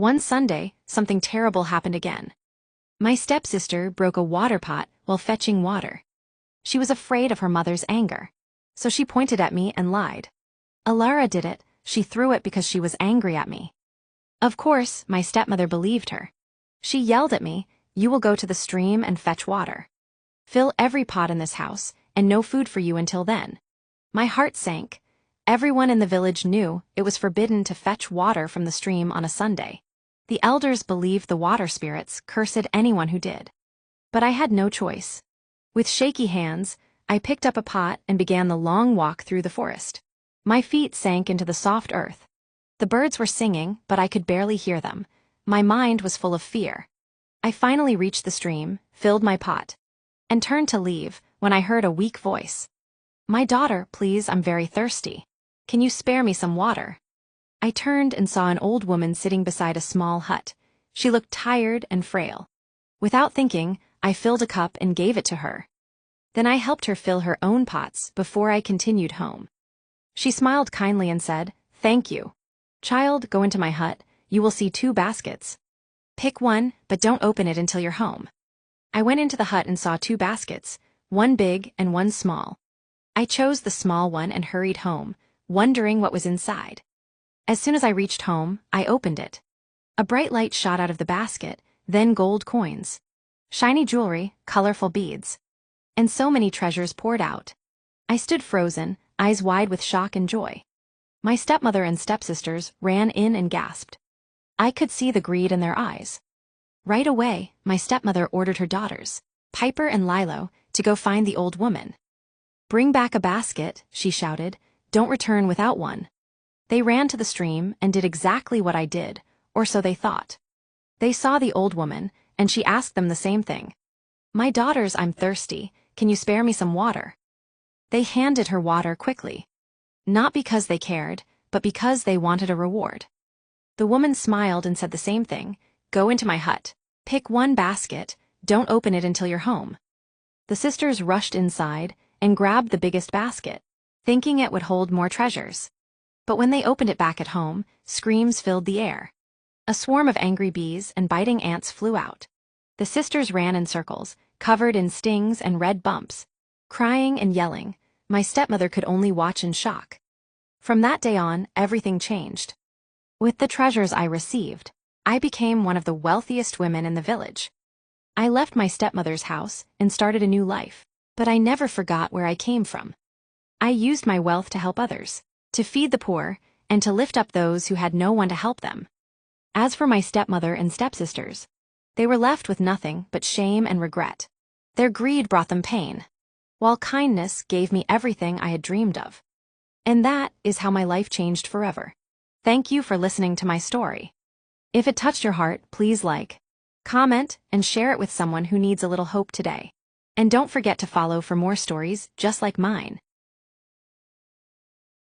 One Sunday, something terrible happened again. My stepsister broke a water pot while fetching water. She was afraid of her mother's anger, so she pointed at me and lied. Alara did it, she threw it because she was angry at me. Of course, my stepmother believed her. She yelled at me, "You will go to the stream and fetch water. Fill every pot in this house, and no food for you until then." My heart sank. Everyone in the village knew it was forbidden to fetch water from the stream on a Sunday. The elders believed the water spirits cursed anyone who did. But I had no choice. With shaky hands, I picked up a pot and began the long walk through the forest. My feet sank into the soft earth. The birds were singing, but I could barely hear them. My mind was full of fear. I finally reached the stream, filled my pot, and turned to leave when I heard a weak voice. "My daughter, please, I'm very thirsty. Can you spare me some water?" I turned and saw an old woman sitting beside a small hut. She looked tired and frail. Without thinking, I filled a cup and gave it to her. Then I helped her fill her own pots before I continued home. She smiled kindly and said, "Thank you. Child, go into my hut. You will see 2 baskets. Pick one, but don't open it until you're home." I went into the hut and saw 2 baskets, one big and one small. I chose the small one and hurried home, wondering what was inside. As soon as I reached home, I opened it. A bright light shot out of the basket, then gold coins, shiny jewelry, colorful beads, and so many treasures poured out. I stood frozen, eyes wide with shock and joy. My stepmother and stepsisters ran in and gasped. I could see the greed in their eyes. Right away, my stepmother ordered her daughters, Piper and Lilo, to go find the old woman. "Bring back a basket," she shouted. "Don't return without one." They ran to the stream and did exactly what I did, or so they thought. They saw the old woman, and she asked them the same thing. "My daughters, I'm thirsty. Can you spare me some water?" They handed her water quickly. Not because they cared, but because they wanted a reward. The woman smiled and said the same thing. "Go into my hut. Pick one basket. Don't open it until you're home." The sisters rushed inside and grabbed the biggest basket, thinking it would hold more treasures. But when they opened it back at home, screams filled the air. A swarm of angry bees and biting ants flew out. The sisters ran in circles, covered in stings and red bumps. Crying and yelling, my stepmother could only watch in shock. From that day on, everything changed. With the treasures I received, I became one of the wealthiest women in the village. I left my stepmother's house and started a new life, but I never forgot where I came from. I used my wealth to help others, to feed the poor, and to lift up those who had no one to help them. As for my stepmother and stepsisters, they were left with nothing but shame and regret. Their greed brought them pain, while kindness gave me everything I had dreamed of. And that is how my life changed forever. Thank you for listening to my story. If it touched your heart, please like, comment, and share it with someone who needs a little hope today. And don't forget to follow for more stories just like mine.